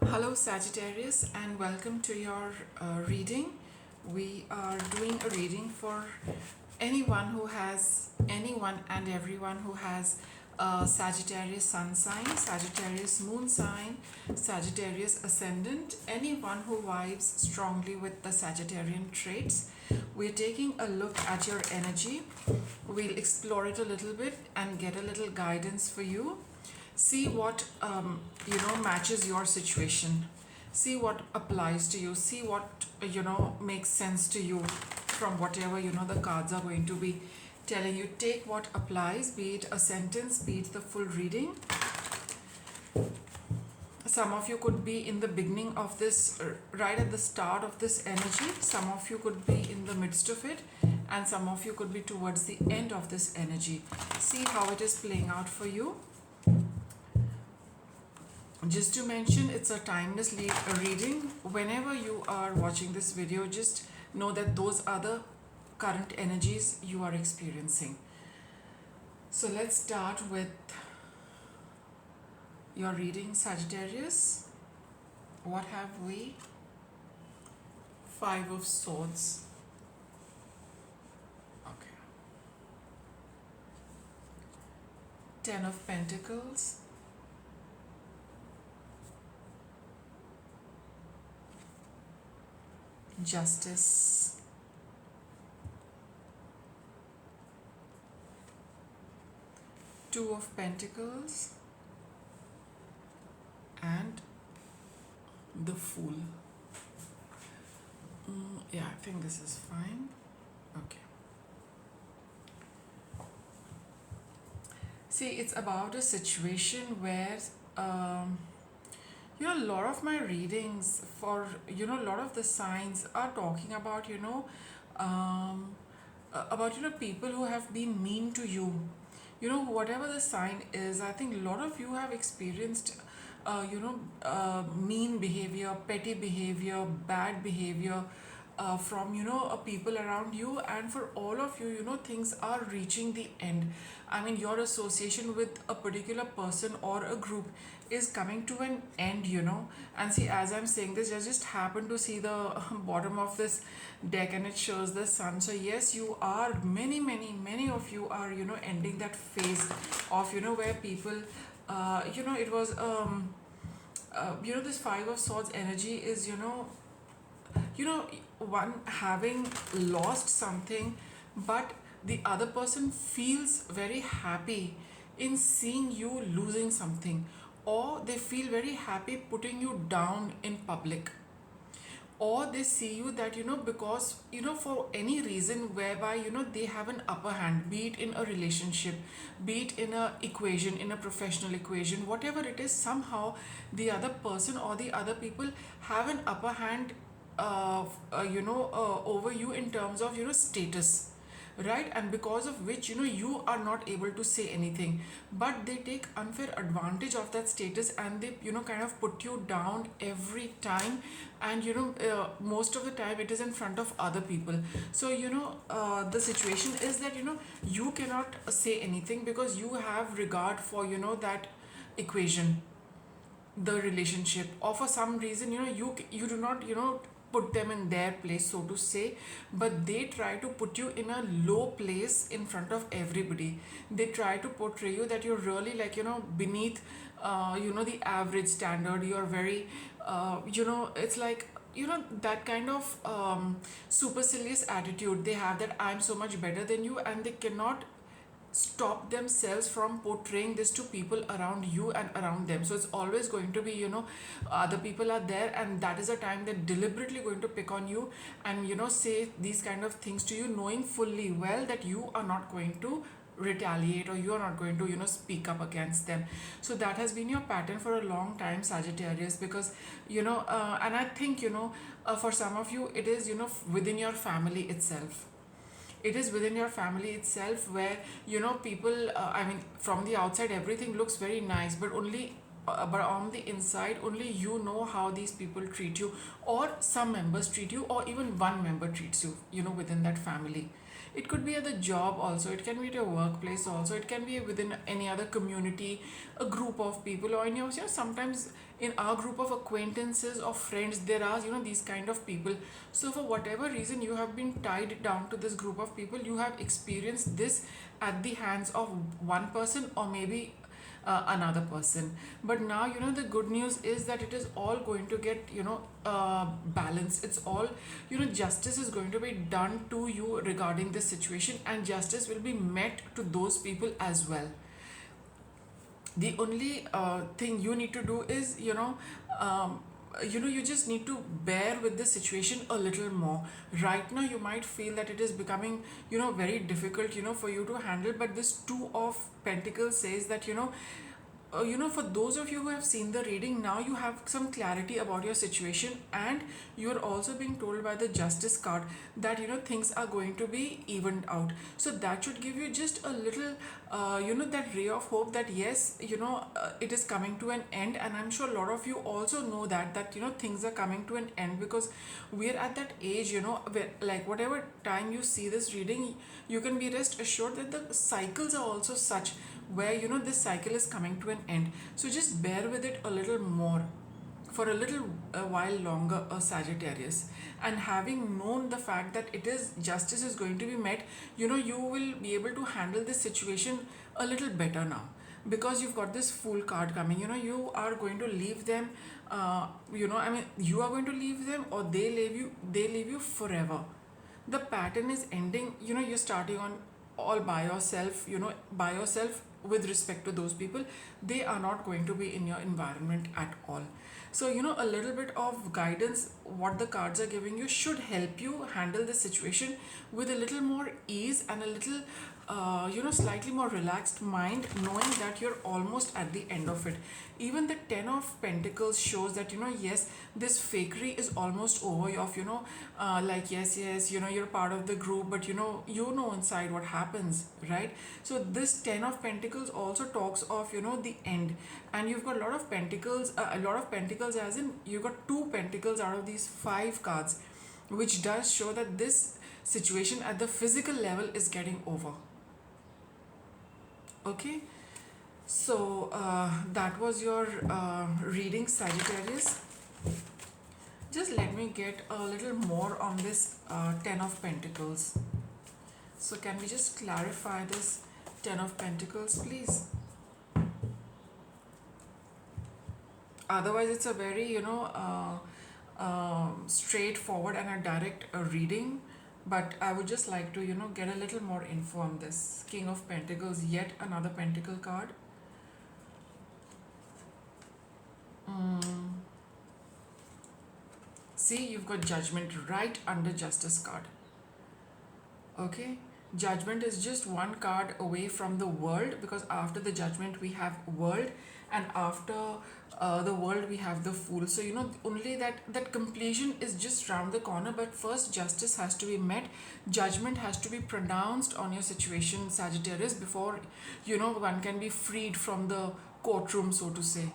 Hello, Sagittarius, and welcome to your reading. We are doing a reading for anyone and everyone who has Sagittarius sun sign, Sagittarius moon sign, Sagittarius ascendant, anyone who vibes strongly with the Sagittarian traits. We're taking a look at your energy. We'll explore it a little bit and get a little guidance for you. See what matches your situation. See what applies to you. See what makes sense to you from whatever the cards are going to be telling you. Take what applies, be it a sentence, be it the full reading. Some of you could be in the beginning of this, right at the start of this energy. Some of you could be in the midst of it, and some of you could be towards the end of this energy. See how it is playing out for you. Just to mention, it's a timeless reading. Whenever you are watching this video, just know that those are the current energies you are experiencing. So let's start with your reading, Sagittarius. What have we? Five of Swords. Okay. Ten of Pentacles. Justice. Two of Pentacles. And the Fool. Yeah, I think this is fine. Okay. See, it's about a situation where a lot of my readings for a lot of the signs are talking about people who have been mean to you. Whatever the sign is, I think a lot of you have experienced mean behavior, petty behavior, bad behavior from people around you. And for all of you, things are reaching the end. I mean, your association with a particular person or a group is coming to an end. And see, as I'm saying this, I just happen to see the bottom of this deck, and it shows the sun. So yes, you are, many of you are ending that phase of where people it was this Five of Swords energy is one having lost something, but the other person feels very happy in seeing you losing something, or they feel very happy putting you down in public, or they see you that because for any reason whereby they have an upper hand, be it in a relationship, be it in a equation, in a professional equation, whatever it is, somehow the other person or the other people have an upper hand over you in terms of status, right? And because of which you are not able to say anything, but they take unfair advantage of that status, and they kind of put you down every time. And most of the time it is in front of other people. So the situation is that you cannot say anything because you have regard for that equation, the relationship, or for some reason you do not put them in their place, so to say, but they try to put you in a low place in front of everybody. They try to portray you that you're really like beneath the average standard. You're very it's like that kind of supercilious attitude they have, that I'm so much better than you, and they cannot stop themselves from portraying this to people around you and around them. So it's always going to be other people are there, and that is a time they're deliberately going to pick on you and say these kind of things to you, knowing fully well that you are not going to retaliate, or you are not going to speak up against them. So that has been your pattern for a long time, Sagittarius, because and I think for some of you it is within your family itself. It is within your family itself where people I mean, from the outside everything looks very nice, but only but on the inside only how these people treat you, or some members treat you, or even one member treats you within that family. It could be at the job also, it can be at your workplace also, it can be within any other community, a group of people, or sometimes in our group of acquaintances or friends, there are, these kind of people. So for whatever reason you have been tied down to this group of people, you have experienced this at the hands of one person or maybe another person. But now, the good news is that it is all going to get, balanced. It's all, justice is going to be done to you regarding this situation, and justice will be met to those people as well. The only thing you need to do is, you just need to bear with the situation a little more. Right now you might feel that it is becoming, very difficult, for you to handle, but this two of pentacles says that, for those of you who have seen the reading, now you have some clarity about your situation, and you're also being told by the justice card that, things are going to be evened out. So that should give you just a little, that ray of hope that yes, it is coming to an end. And I'm sure a lot of you also know that things are coming to an end, because we're at that age, where, like, whatever time you see this reading, you can be rest assured that the cycles are also such where, this cycle is coming to an end. So just bear with it a little more, for a little while longer, a Sagittarius. And having known the fact that it is justice is going to be met, you will be able to handle this situation a little better now, because you've got this Fool card coming. You are going to leave them, you are going to leave them, or they leave you forever. The pattern is ending. You're starting on all by yourself, by yourself. With respect to those people, they are not going to be in your environment at all. So, a little bit of guidance what the cards are giving you should help you handle the situation with a little more ease and a little, slightly more relaxed mind, knowing that you're almost at the end of it. Even the 10 of Pentacles shows that, yes, this fakery is almost over. Of, like, yes, you're part of the group, but, you know inside what happens, right? So this 10 of Pentacles also talks of, the end. And you've got a lot of pentacles, as in you've got two pentacles out of these five cards, which does show that this situation at the physical level is getting over. Okay, so that was your reading, Sagittarius. Just let me get a little more on this 10 of Pentacles. So can we just clarify this 10 of Pentacles, please? Otherwise, it's a very, straightforward and a direct reading. But I would just like to, get a little more info on this. King of Pentacles, yet another Pentacle card. See, you've got Judgment right under Justice card. Okay, Judgment is just one card away from the World, because after the Judgment we have World, and after the World we have the Fool. So, only that completion is just round the corner. But first, justice has to be met, judgment has to be pronounced on your situation, Sagittarius, before, one can be freed from the courtroom, so to say.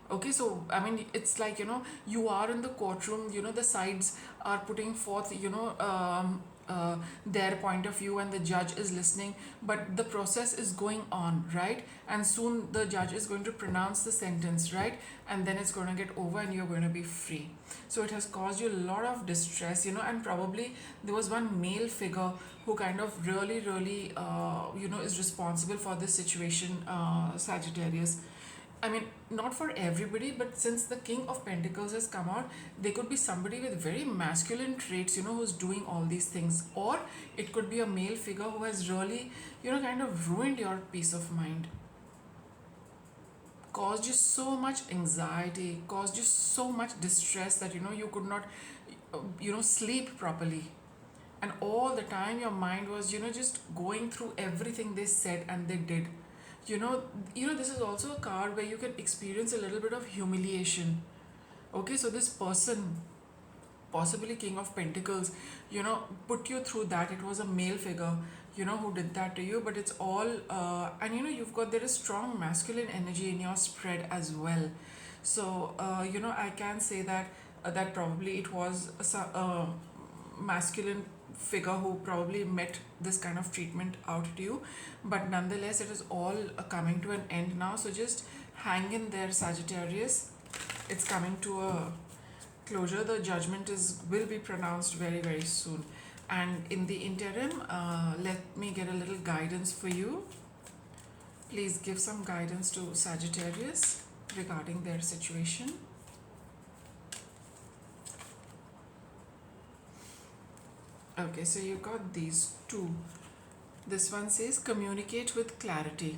Okay, so I mean, it's like, you are in the courtroom, the sides are putting forth, their point of view, and the judge is listening, but the process is going on, right? And soon the judge is going to pronounce the sentence, right? And then it's going to get over and you're going to be free. So it has caused you a lot of distress, and probably there was one male figure who kind of really, really, is responsible for this situation, Sagittarius. I mean, not for everybody, but since the King of Pentacles has come out, there could be somebody with very masculine traits, who's doing all these things. Or it could be a male figure who has really, kind of ruined your peace of mind. Caused you so much anxiety, caused you so much distress that, you could not, sleep properly. And all the time your mind was, just going through everything they said and they did. This is also a card where you can experience a little bit of humiliation. Okay, so this person, possibly King of Pentacles, put you through that. It was a male figure, who did that to you. But it's all, and there is strong masculine energy in your spread as well. So, I can say that probably it was a masculine figure who probably met this kind of treatment out to you. But nonetheless, it is all coming to an end now. So just hang in there, Sagittarius. It's coming to a closure. The judgment will be pronounced very, very soon. And in the interim, let me get a little guidance for you. Please give some guidance to Sagittarius regarding their situation. Okay, so you got these two. This one says communicate with clarity.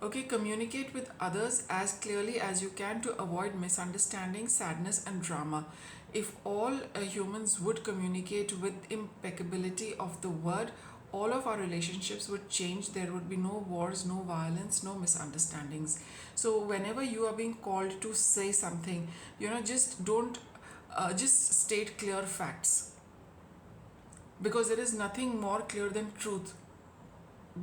Okay, communicate with others as clearly as you can to avoid misunderstanding, sadness, and drama. If all humans would communicate with impeccability of the word, all of our relationships would change. There would be no wars, no violence, no misunderstandings. So, whenever you are being called to say something, just don't just state clear facts, because there is nothing more clear than truth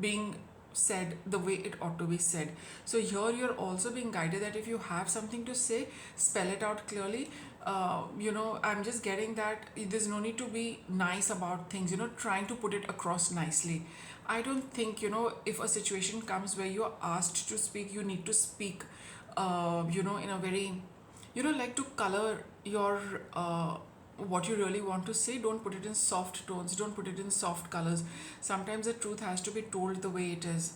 being said the way it ought to be said. So here you're also being guided that if you have something to say, spell it out clearly. I'm just getting that there's no need to be nice about things, trying to put it across nicely. I don't think, if a situation comes where you're asked to speak, you need to speak, in a very, like to color your what you really want to say. Don't put it in soft tones, don't put it in soft colors. Sometimes the truth has to be told the way it is.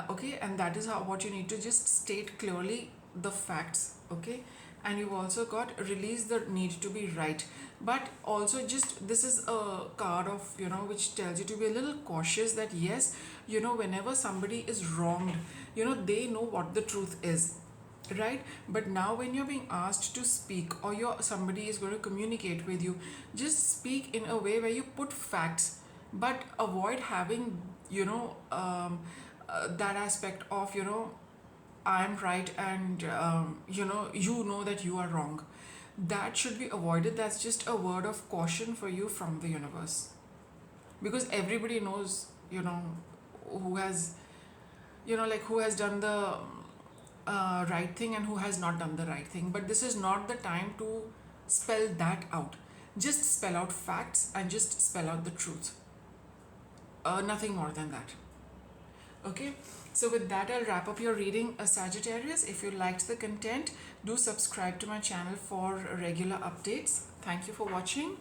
Okay, and that is how what you need to just state clearly the facts. Okay, and you've also got release the need to be right, but also just this is a card of which tells you to be a little cautious, that yes, whenever somebody is wronged, they know what the truth is, right? But now when you're being asked to speak, or somebody is going to communicate with you, just speak in a way where you put facts, but avoid having that aspect of I'm right, and that you are wrong. That should be avoided. That's just a word of caution for you from the universe, because everybody knows who has who has done the right thing and who has not done the right thing. But this is not the time to spell that out. Just spell out facts and just spell out the truth. Nothing more than that. Okay, so with that, I'll wrap up your reading, Sagittarius. If you liked the content, do subscribe to my channel for regular updates. Thank you for watching.